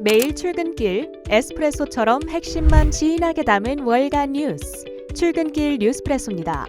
매일 출근길 에스프레소처럼 핵심만 진하게 담은 월간 뉴스. 출근길 뉴스프레소입니다.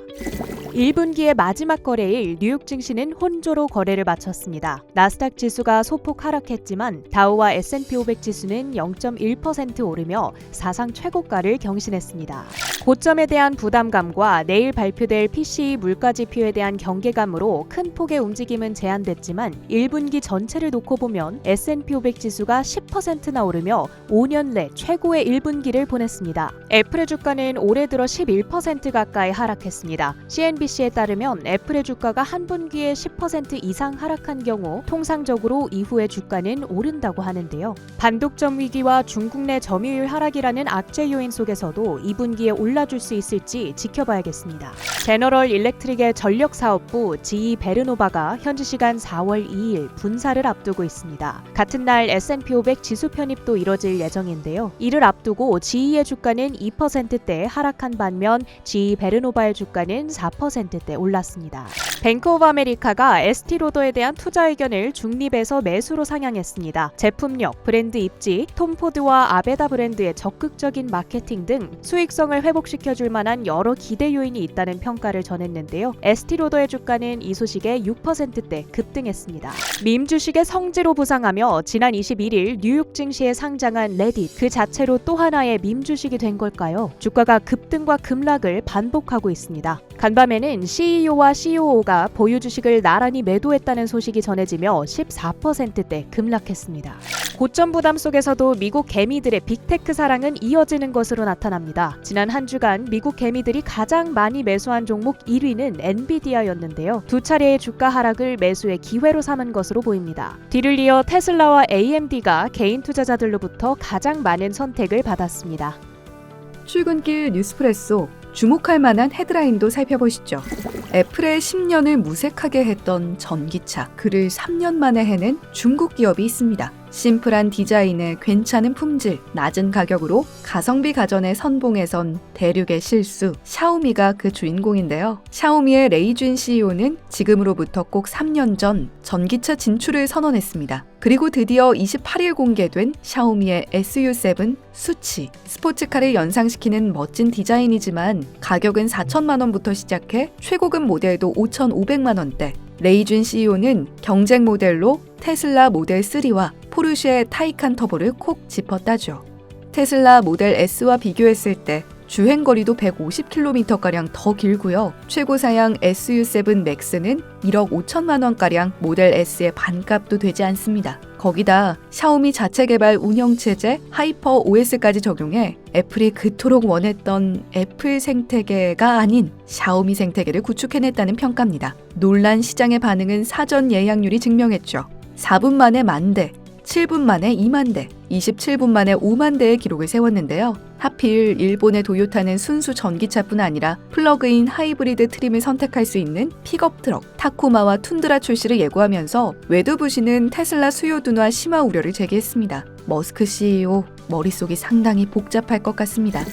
1분기의 마지막 거래일 뉴욕 증시는 혼조로 거래를 마쳤습니다. 나스닥 지수가 소폭 하락했지만 다우와 S&P 500 지수는 0.1% 오르며 사상 최고가를 경신했습니다. 고점에 대한 부담감과 내일 발표될 PCE 물가지표에 대한 경계감으로 큰 폭의 움직임은 제한됐지만 1분기 전체를 놓고 보면 S&P 500 지수가 10%나 오르며 5년 내 최고의 1분기를 보냈습니다. 애플의 주가는 올해 들어 11% 가까이 하락했습니다. CNBC에 따르면 애플의 주가가 한 분기에 10% 이상 하락한 경우 통상적으로 이후의 주가는 오른다고 하는데요. 반독점 위기와 중국 내 점유율 하락이라는 악재 요인 속에서도 2분기에 올라줄 수 있을지 지켜봐야겠습니다. 제너럴 일렉트릭의 전력사업부 GE 베르노바가 현지 시간 4월 2일 분사를 앞두고 있습니다. 같은 날 S&P 500 지수 편입도 이뤄질 예정인데요. 이를 앞두고 GE의 주가는 2%대 하락한 반면 GE 베르노바의 주가는 4%대 올랐습니다. 뱅크 오브 아메리카가 에스티로더에 대한 투자 의견을 중립에서 매수로 상향했습니다. 제품력, 브랜드 입지, 톰 포드와 아베다 브랜드의 적극적인 마케팅 등 수익성을 회복시켜줄 만한 여러 기대 요인이 있다는 평가를 전했는데요. 에스티로더의 주가는 이 소식에 6%대 급등했습니다. 밈 주식의 성지로 부상하며 지난 21일 뉴욕 증시에 상장한 레딧, 그 자체로 또 하나의 밈 주식이 된 걸까요? 주가가 급등과 급락을 반복하고 있습니다. 간밤에는 CEO와 COO가 보유 주식을 나란히 매도했다는 소식이 전해지며 14%대 급락했습니다. 고점 부담 속에서도 미국 개미들의 빅테크 사랑은 이어지는 것으로 나타납니다. 지난 한 주간 미국 개미들이 가장 많이 매수한 종목 1위는 엔비디아였는데요. 두 차례의 주가 하락을 매수의 기회로 삼은 것으로 보입니다. 뒤를 이어 테슬라와 AMD가 개인 투자자들로부터 가장 많은 선택을 받았습니다. 출근길 뉴스프레소, 주목할 만한 헤드라인도 살펴보시죠. 애플의 10년을 무색하게 했던 전기차, 그를 3년 만에 해낸 중국 기업이 있습니다. 심플한 디자인에 괜찮은 품질, 낮은 가격으로 가성비 가전의 선봉에선 대륙의 실수, 샤오미가 그 주인공인데요. 샤오미의 레이준 CEO는 지금으로부터 꼭 3년 전 전기차 진출을 선언했습니다. 그리고 드디어 28일 공개된 샤오미의 SU7 수치, 스포츠카를 연상시키는 멋진 디자인이지만 가격은 4천만 원부터 시작해 최고급 모델도 5,500만 원대. 레이준 CEO는 경쟁 모델로 테슬라 모델 3와 포르쉐 타이칸 터보를 콕 짚었다죠. 테슬라 모델 S와 비교했을 때 주행거리도 150km가량 더 길고요. 최고 사양 SU7 맥스는 1억 5천만 원가량 모델 S의 반값도 되지 않습니다. 거기다 샤오미 자체 개발 운영체제 하이퍼 OS까지 적용해 애플이 그토록 원했던 애플 생태계가 아닌 샤오미 생태계를 구축해냈다는 평가입니다. 놀란 시장의 반응은 사전 예약률이 증명했죠. 4분 만에 10,000대, 7분 만에 20,000대, 27분 만에 50,000대의 기록을 세웠는데요. 하필 일본의 도요타는 순수 전기차뿐 아니라 플러그인 하이브리드 트림을 선택할 수 있는 픽업 트럭 타코마와 툰드라 출시를 예고하면서 외두부시는 테슬라 수요 둔화 심화 우려를 제기했습니다. 머스크 CEO 머릿속이 상당히 복잡할 것 같습니다.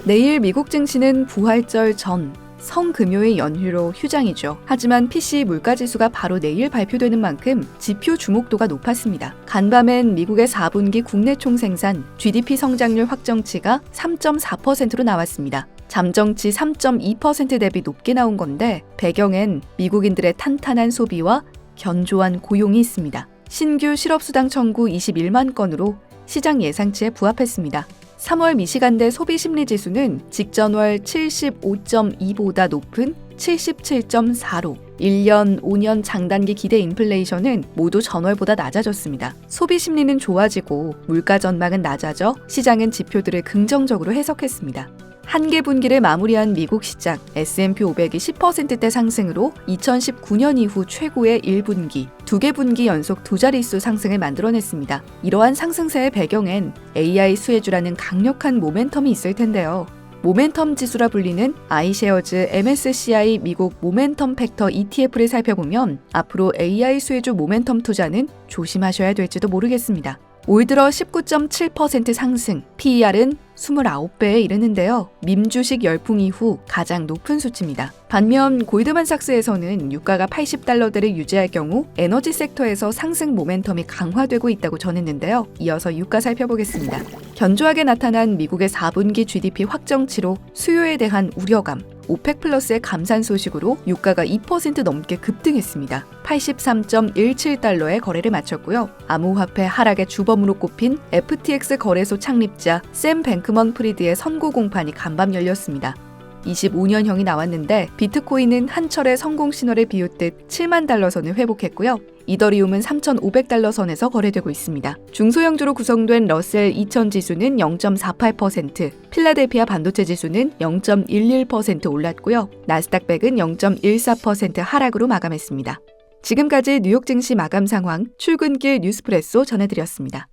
내일 미국 증시는 부활절 전 성금요일 연휴로 휴장이죠. 하지만 PCE 물가지수가 바로 내일 발표되는 만큼 지표 주목도가 높았습니다. 간밤엔 미국의 4분기 국내 총생산 GDP 성장률 확정치가 3.4%로 나왔습니다. 잠정치 3.2% 대비 높게 나온 건데 배경엔 미국인들의 탄탄한 소비와 견조한 고용이 있습니다. 신규 실업수당 청구 21만 건으로 시장 예상치에 부합했습니다. 3월 미시간대 소비심리지수는 직전월 75.2보다 높은 77.4로 1년, 5년 장단기 기대 인플레이션은 모두 전월보다 낮아졌습니다. 소비심리는 좋아지고 물가 전망은 낮아져 시장은 지표들을 긍정적으로 해석했습니다. 한개 분기를 마무리한 미국 시장, S&P 500이 10%대 상승으로 2019년 이후 최고의 1분기, 2개 분기 연속 두 자릿수 상승을 만들어냈습니다. 이러한 상승세의 배경엔 AI 수혜주라는 강력한 모멘텀이 있을 텐데요. 모멘텀 지수라 불리는 아이쉐어즈 MSCI 미국 모멘텀 팩터 ETF를 살펴보면 앞으로 AI 수혜주 모멘텀 투자는 조심하셔야 될지도 모르겠습니다. 올 들어 19.7% 상승, PER은 29배에 이르는데요. 밈 주식 열풍 이후 가장 높은 수치입니다. 반면 골드만삭스에서는 유가가 80달러대를 유지할 경우 에너지 섹터에서 상승 모멘텀이 강화되고 있다고 전했는데요. 이어서 유가 살펴보겠습니다. 견조하게 나타난 미국의 4분기 GDP 확정치로 수요에 대한 우려감, 오펙 플러스의 감산 소식으로 유가가 2% 넘게 급등했습니다. 83.17달러에 거래를 마쳤고요. 암호화폐 하락의 주범으로 꼽힌 FTX 거래소 창립자 샘 뱅크먼 프리드의 선고 공판이 간밤 열렸습니다. 25년형이 나왔는데 비트코인은 한 철의 성공 신호를 비웃듯 7만 달러 선을 회복했고요. 이더리움은 3,500달러 선에서 거래되고 있습니다. 중소형주로 구성된 러셀 2000 지수는 0.48%, 필라델피아 반도체 지수는 0.11% 올랐고요. 나스닥 100은 0.14% 하락으로 마감했습니다. 지금까지 뉴욕 증시 마감 상황 출근길 뉴스프레소 전해드렸습니다.